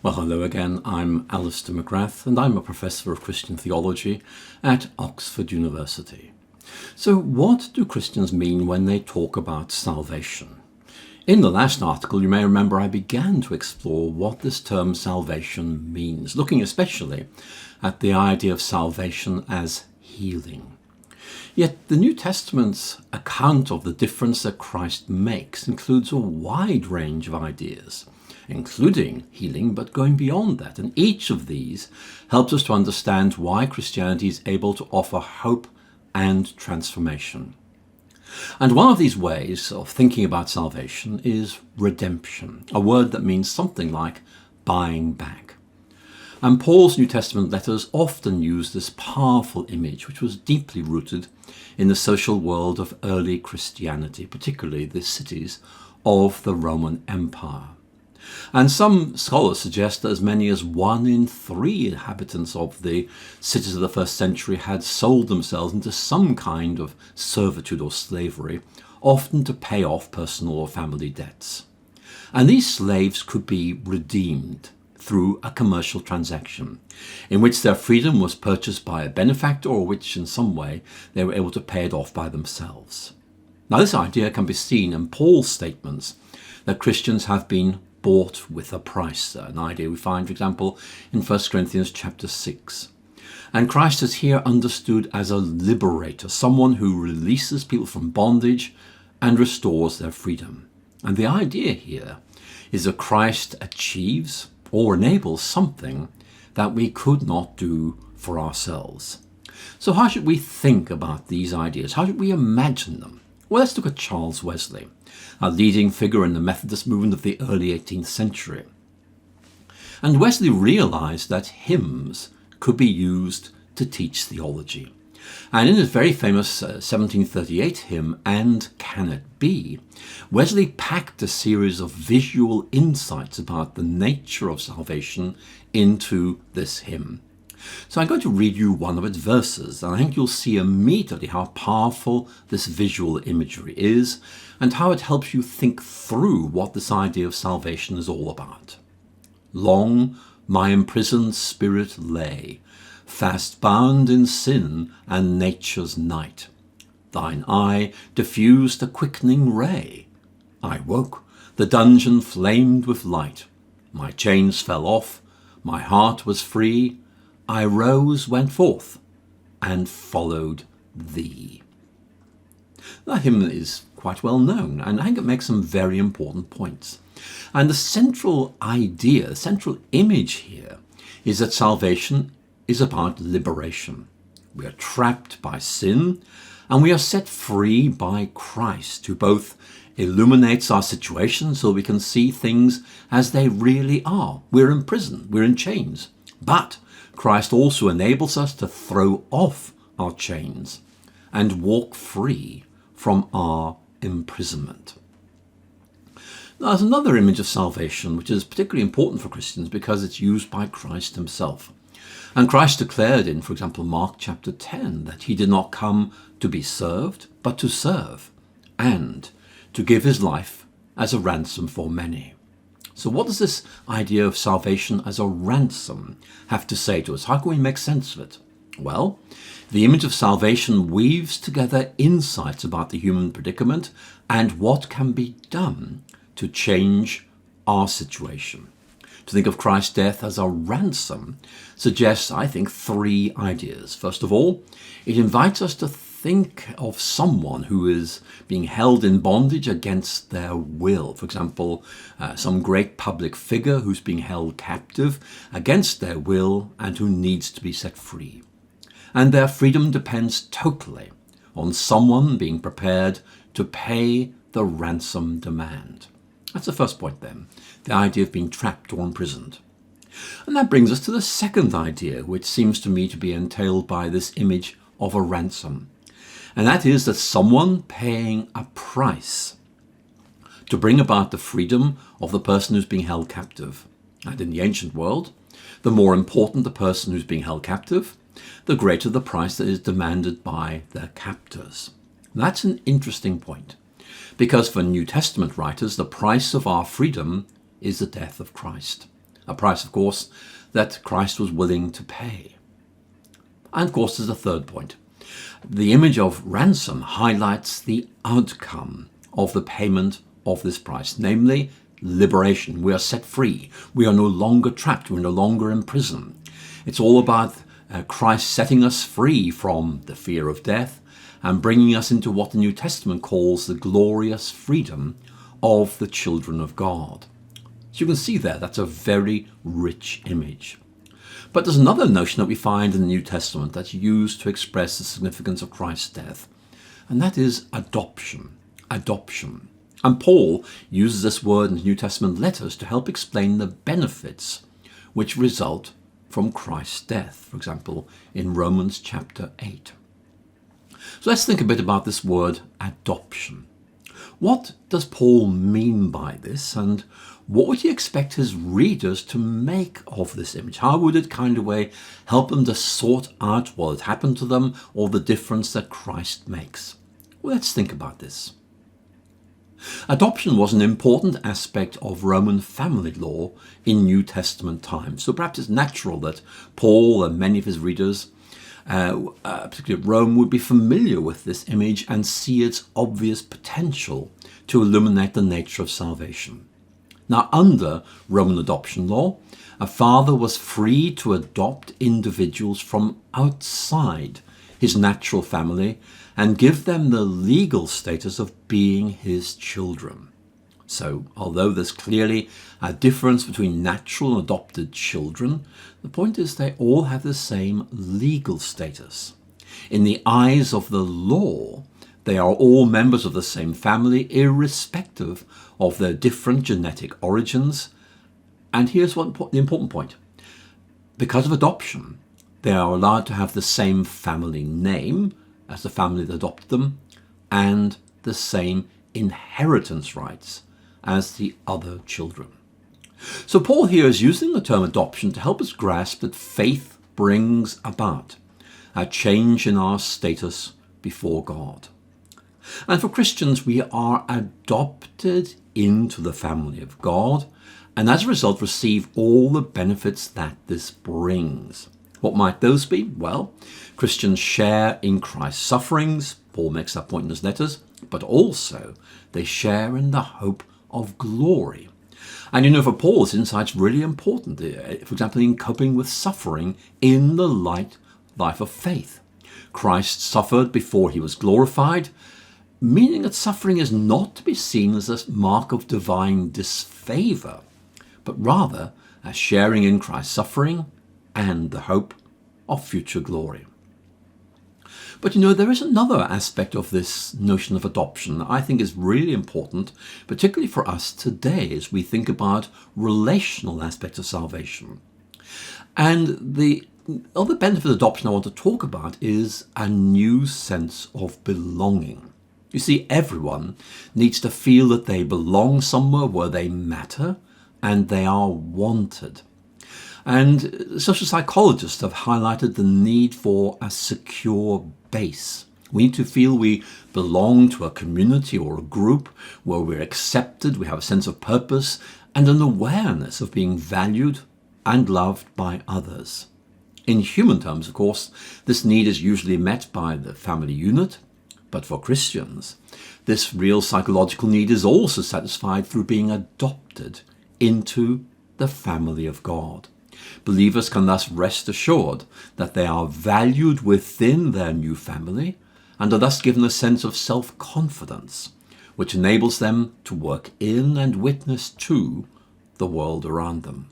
Well, hello again. I'm Alistair McGrath, and I'm a professor of Christian theology at Oxford University. So, what do Christians mean when they talk about salvation? In the last article, you may remember I began to explore what this term salvation means, looking especially at the idea of salvation as healing. Yet the New Testament's account of the difference that Christ makes includes a wide range of ideas, including healing, but going beyond that. And each of these helps us to understand why Christianity is able to offer hope and transformation. And one of these ways of thinking about salvation is redemption, a word that means something like buying back. And Paul's New Testament letters often use this powerful image, which was deeply rooted in the social world of early Christianity, particularly the cities of the Roman Empire. And some scholars suggest that as many as 1 in 3 inhabitants of the cities of the first century had sold themselves into some kind of servitude or slavery, often to pay off personal or family debts. And these slaves could be redeemed through a commercial transaction, in which their freedom was purchased by a benefactor, or which in some way they were able to pay it off by themselves. Now, this idea can be seen in Paul's statements that Christians have been bought with a price, an idea we find, for example, in 1 Corinthians chapter 6. And Christ is here understood as a liberator, someone who releases people from bondage and restores their freedom. And the idea here is that Christ achieves or enables something that we could not do for ourselves. So how should we think about these ideas? How should we imagine them? Well, let's look at Charles Wesley, a leading figure in the Methodist movement of the early 18th century. And Wesley realized that hymns could be used to teach theology. And in his very famous 1738 hymn, "And Can It Be?", Wesley packed a series of visual insights about the nature of salvation into this hymn. So I'm going to read you one of its verses, and I think you'll see immediately how powerful this visual imagery is and how it helps you think through what this idea of salvation is all about. "Long my imprisoned spirit lay, fast bound in sin and nature's night. Thine eye diffused a quickening ray. I woke, the dungeon flamed with light. My chains fell off, my heart was free. I rose, went forth, and followed thee." That hymn is quite well known, and I think it makes some very important points. And the central idea, the central image here, is that salvation is about liberation. We are trapped by sin, and we are set free by Christ, who both illuminates our situation so we can see things as they really are. We're in prison, we're in chains, but Christ also enables us to throw off our chains and walk free from our imprisonment. Now, there's another image of salvation which is particularly important for Christians because it's used by Christ himself. And Christ declared in, for example, Mark chapter 10, that he did not come to be served, but to serve, and to give his life as a ransom for many. So what does this idea of salvation as a ransom have to say to us? How can we make sense of it? Well, the image of salvation weaves together insights about the human predicament and what can be done to change our situation. To think of Christ's death as a ransom suggests, I think, 3 ideas. First of all, it invites us to think of someone who is being held in bondage against their will. For example, some great public figure who's being held captive against their will and who needs to be set free. And their freedom depends totally on someone being prepared to pay the ransom demand. That's the first point then, the idea of being trapped or imprisoned. And that brings us to the second idea, which seems to me to be entailed by this image of a ransom. And that is that someone paying a price to bring about the freedom of the person who's being held captive. And in the ancient world, the more important the person who's being held captive, the greater the price that is demanded by their captors. That's an interesting point, because for New Testament writers, the price of our freedom is the death of Christ. A price, of course, that Christ was willing to pay. And of course, there's a third point. The image of ransom highlights the outcome of the payment of this price, namely liberation. We are set free. We are no longer trapped. We're no longer in prison. It's all about Christ setting us free from the fear of death and bringing us into what the New Testament calls the glorious freedom of the children of God. So you can see there, that's a very rich image. But there's another notion that we find in the New Testament that's used to express the significance of Christ's death, and that is adoption. Adoption. And Paul uses this word in the New Testament letters to help explain the benefits which result from Christ's death, for example, in Romans chapter 8. So let's think a bit about this word adoption. What does Paul mean by this, and what would he expect his readers to make of this image? How would it kind of way help them to sort out what had happened to them or the difference that Christ makes? Well, let's think about this. Adoption was an important aspect of Roman family law in New Testament times. So perhaps it's natural that Paul and many of his readers, particularly at Rome, would be familiar with this image and see its obvious potential to illuminate the nature of salvation. Now, under Roman adoption law, a father was free to adopt individuals from outside his natural family and give them the legal status of being his children. So, although there's clearly a difference between natural and adopted children, the point is they all have the same legal status. In the eyes of the law, they are all members of the same family, irrespective of their different genetic origins. And here's the important point. Because of adoption, they are allowed to have the same family name as the family that adopted them and the same inheritance rights as the other children. So Paul here is using the term adoption to help us grasp that faith brings about a change in our status before God. And for Christians, we are adopted into the family of God and as a result receive all the benefits that this brings. What might those be? Well, Christians share in Christ's sufferings. Paul makes that point in his letters, but also they share in the hope of glory. And for Paul, this insight's really important, for example, in coping with suffering in the life of faith. Christ suffered before he was glorified, meaning that suffering is not to be seen as a mark of divine disfavor, but rather as sharing in Christ's suffering and the hope of future glory. But there is another aspect of this notion of adoption that I think is really important, particularly for us today as we think about relational aspects of salvation. And the other benefit of adoption I want to talk about is a new sense of belonging. You see, everyone needs to feel that they belong somewhere where they matter and they are wanted. And social psychologists have highlighted the need for a secure base. We need to feel we belong to a community or a group where we're accepted, we have a sense of purpose, and an awareness of being valued and loved by others. In human terms, of course, this need is usually met by the family unit, but for Christians, this real psychological need is also satisfied through being adopted into the family of God. Believers can thus rest assured that they are valued within their new family and are thus given a sense of self-confidence, which enables them to work in and witness to the world around them.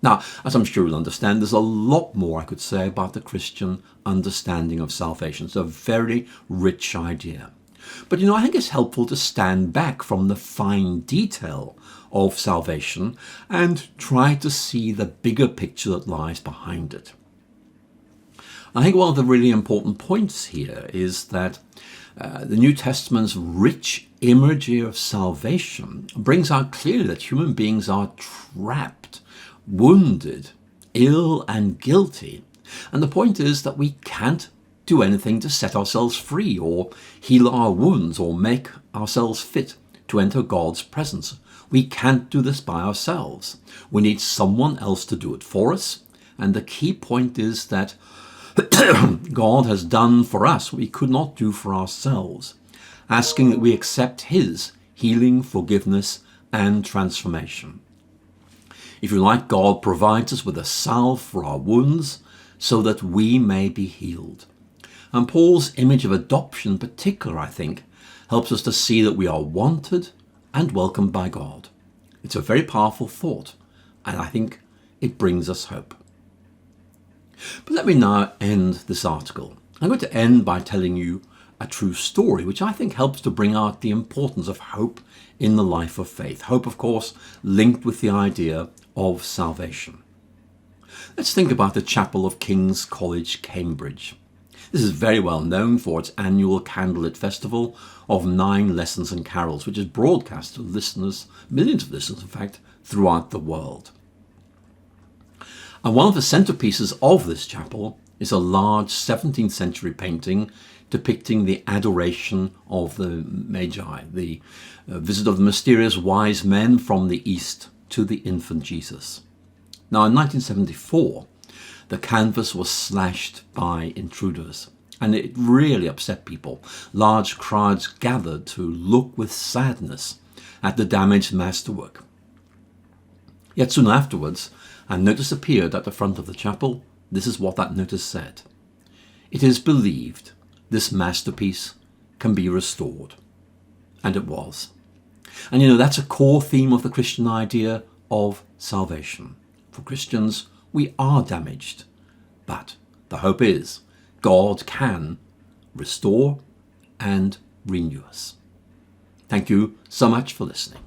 Now, as I'm sure you'll understand, there's a lot more I could say about the Christian understanding of salvation. It's a very rich idea. But I think it's helpful to stand back from the fine detail of salvation and try to see the bigger picture that lies behind it. I think one of the really important points here is that the New Testament's rich imagery of salvation brings out clearly that human beings are trapped, wounded, ill and guilty. And the point is that we can't do anything to set ourselves free or heal our wounds or make ourselves fit to enter God's presence. We can't do this by ourselves. We need someone else to do it for us. And the key point is that God has done for us what we could not do for ourselves, asking that we accept his healing, forgiveness, and transformation. If you like, God provides us with a salve for our wounds so that we may be healed. And Paul's image of adoption in particular, I think, helps us to see that we are wanted and welcomed by God. It's a very powerful thought, and I think it brings us hope. But let me now end this article. I'm going to end by telling you a true story, which I think helps to bring out the importance of hope in the life of faith. Hope, of course, linked with the idea of salvation. Let's think about the chapel of King's College, Cambridge. This is very well known for its annual candlelit festival of 9 lessons and carols, which is broadcast to listeners, millions of listeners in fact, throughout the world. And one of the centerpieces of this chapel is a large 17th century painting depicting the adoration of the Magi, the visit of the mysterious wise men from the east to the infant Jesus. Now, in 1974, the canvas was slashed by intruders, and it really upset people. Large crowds gathered to look with sadness at the damaged masterwork. Yet soon afterwards, a notice appeared at the front of the chapel. This is what that notice said: "It is believed this masterpiece can be restored." And it was. And that's a core theme of the Christian idea of salvation. For Christians, we are damaged, but the hope is God can restore and renew us. Thank you so much for listening.